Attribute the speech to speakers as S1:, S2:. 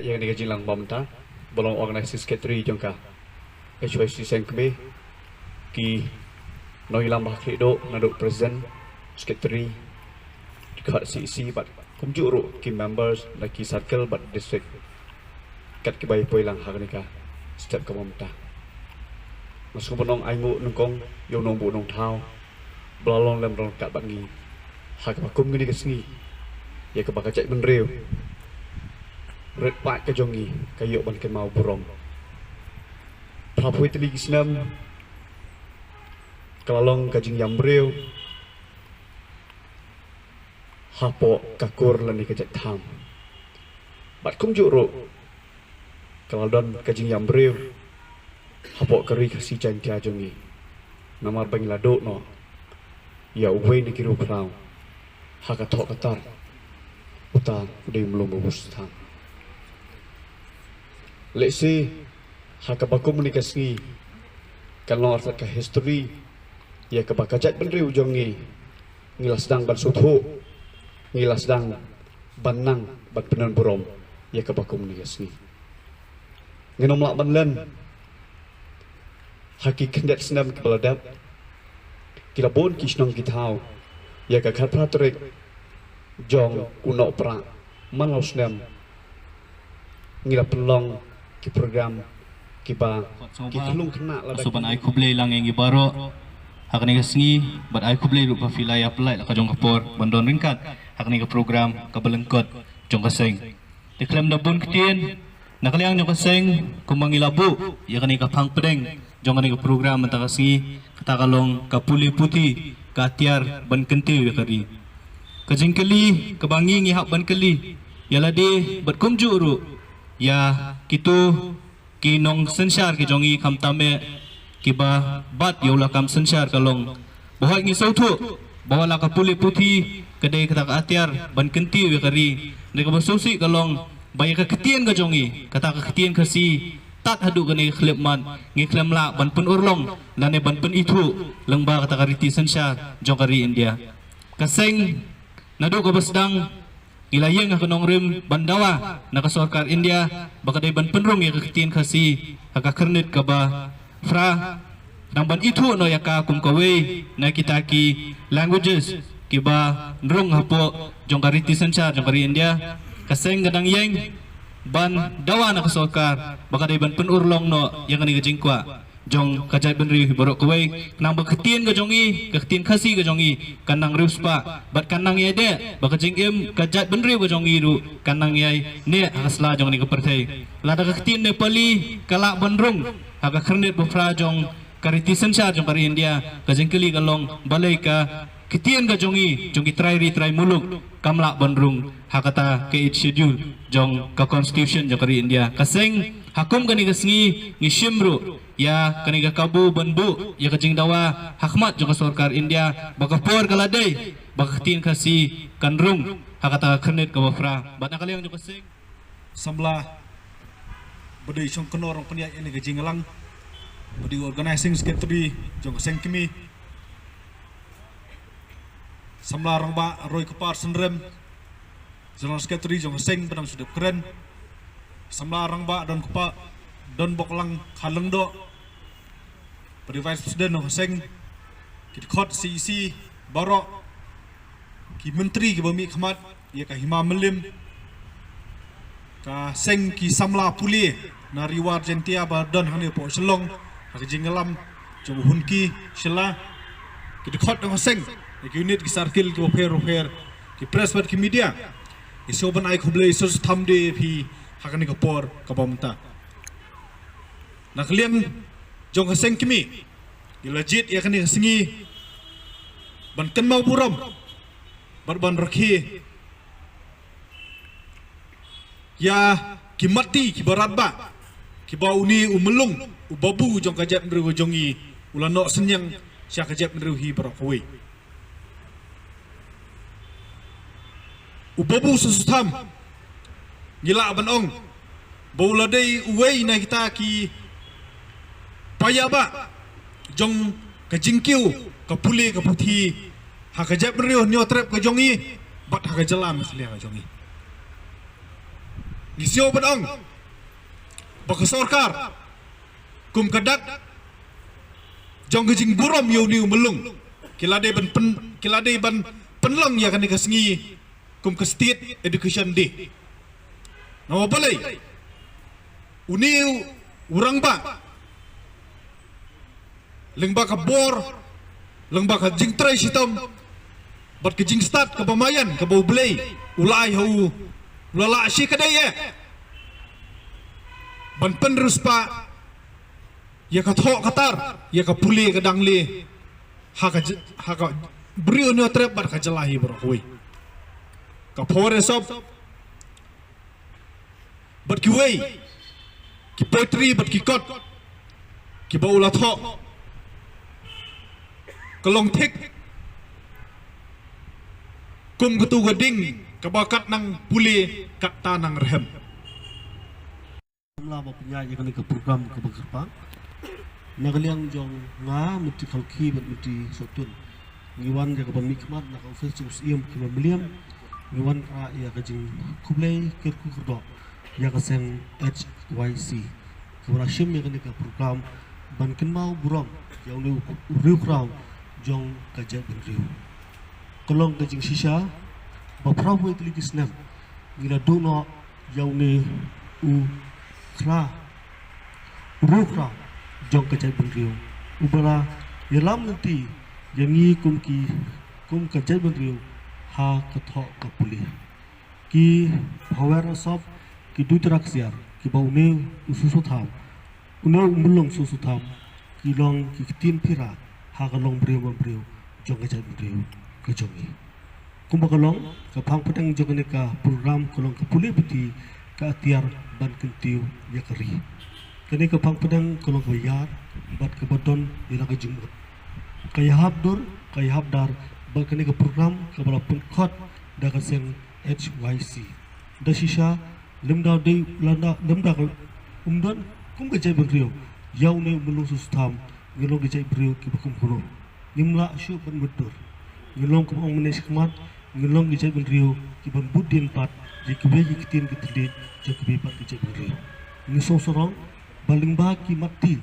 S1: yang digaji lang bamta bolong organisasi sekretari jongka HYC Sengkme ki noi lam bakri do naduk presiden sekretari dekat CEC bat kumjuru ki members laki circle bat district kat ki bai poilang hagnika step ke bamta masuk bonong aingu nungkong yo nong bu nong thau blalong lem rong kat bangi hak bakum ngini kesngi ya ke bakacai menreu red pak ke jongi kayo ban ke mau burong prapui teli kisnam kalalong kajing yambreu hapo kakur lani kajak tham bat kum juro kalalon kajing yambreu hapo kari kasi jantia jongi namar bang lado no ya uwe ni kiru prau hakatok katar utan udai melumbu bustan Lesi hakabakum menikasngi kalau arti ke history ya kebakajat benriu jongi ngilas dang ban suthu ngilas dang banang bat penan burom ya kebakum menikasngi ngenom lak banlen haki kendat senam kebeladap kilabon kisnong kitau ya kakhat pratrik jong kuno pra manau senam ngila pelong ki program kiba ki tulung kena
S2: la soban ai kublei lang yang ibaro hakni gasngi bat ai kublei rupa filaya pelai la kajong kapor bandon ringkat hakni ka program ka belengkot jong kaseng diklem da bun ketien nakaliang jong kaseng kumangilabu ya kani ka phang pedeng jong kani ka program mata kasngi kata kalong ka puli putih ka tiar ban kenti kari kajengkeli kebangi ngi hak ban keli yala de bat kumjuru ya kitu kinong sensar ki jongi kam tame kiba bat yola kam sensar kalong bahai ngi sautu bawala ka puli puthi kedai kata atiar ban kenti we kari ne ka basusi kalong baya ka ketien ka jongi kata ka ketien kasi tat hadu kani khlep man ngi khlem la ban pun urlong lane ban pun itu lengba kata kariti sensar jong kari India kaseng nadu ka basdang ilayang ako nong rim bandawa nakasorkar India baka day ban penrong ya kakitien kasi hakakarnit ka ba fra nang ban itu no yaka kum kaway na kita ki languages kiba nrong hapo jong kariti sanchar jong kari India kaseng gadang yang ban dawa nakasorkar baka day ban penurlong no yang kani kajingkwa jong kajai benri borok kawai nang baketien ka jongi kaketien kasi ka jongi kanang ruspa bat kanang yai de bakajing em kajai benri ka jongi ru kanang yai ne hasla jong ni ka perthai lada kaketien ne pali kala bandrung haka kernit bufra jong kariti sensa jong kari India kajing keli kalong balai ka ketien ka jongi try muluk kamla bandrung hakata ke schedule jong ka constitution jong kari India kaseng hakum kani kasngi ngishimru ya kani ka kabu banbu ya kajing dawa hakmat jong sarkar India baka por kaladai baka tin kasi kanrung hakata kernit ka bafra batna kali jong kasing
S3: samla badi jong konorong pania ini kajing lang badi organizing secretary jong kasing kimi samla rangba roy kapar senrem general secretary jong kasing pedang sudah keren samla rangba dan kupa don boklang haleng do pada vice president no seng ki khot CEC baro ki menteri ki bami khamat ya ka hima melim ka seng ki samla puli na riwar jentia ba don hani po selong ka jinglam jong hunki shela ki khot no seng ki unit ki circle ki ofer ki press ki media isoban ai khoble isos thamde phi hakani ka por ka bamta naklian jong kaseng kimi ilajit ya kani singi ban kan mau buram ban rakhi ya kimati kibaraba kibauni umelung ubabu jong kajat meru jongi ulano senyang sya kajat meru hi barakwi ubabu susutam gila banong bauladai uwei na kita ki paya ba jong kajingkiu kapuli kaputhi hakajap meru nyotrep ka jongi bat hakajalam khlia ka jongi Gisyo benang Bakasorkar Kum kadak Jong kejing buram yu niu melung Kilade ban penlang ya kan dikasengi Kum ke State Education Day Nama balai Uniu urang ba Lengba ka bor Lengba ka jing tray sitam Bat ke jing start ke pamayan ke bau belai Ulai hau Ulala asyi kadai Ban penerus pa Ya ka thok katar Ya ka puli ka dangli Haka beriu ni trep bat ka jelahi berakui Ka pore sob Bat ki wei Ki poetry bat ki kot Ki ba ula thok Kalong thik Kum ketu gading Kabakat nang puli kat tanang rehem
S4: Lama penyanyi kan ke program ke Bangsapang. Nagaliang jong nga muti kalki bat muti sotun. Ngiwan jaga pemikmat nak ofis sus iam ke William. Ngiwan ra ya kajing kublai kerku kerdo. Ya kaseng HYC. Keberashim ya kan ke program ban kenmau buram yang ni riu krau jong kajat benriu. Kolong kajing shisha baprawu itu lagi senam. Ngira dono yang ni kra rukra jong kajat benriu ubara yelam nanti yangi kum kajat benriu ha kathok kapuli ki power sob ki duitrak siar ki baune ususu tham une umulong susu tham ki long ki tin pira ha kalong briu jong kajat benriu kejongi kumbakalong kapang pedang jong ka program kolong kapuli beti ka tiar ban kentiu ya keri kini ke pang pedang kolong bayar bat ke badon ila ke jumut kaya habdar bat kini ke program ke bala pengkot da ka seng HYC da shisha lemda de landa lemda umdan kum ke jai beriu yau ne melung sustam ngelong ke jai beriu ki bakum kuno nimla syu ban mudur ngelong ke ong menes kemat ngelong ke jai beriu ki ban budin pat jikwe jikitin ke terdit jikwe pat ke jai beriu ni sorong baling baki mati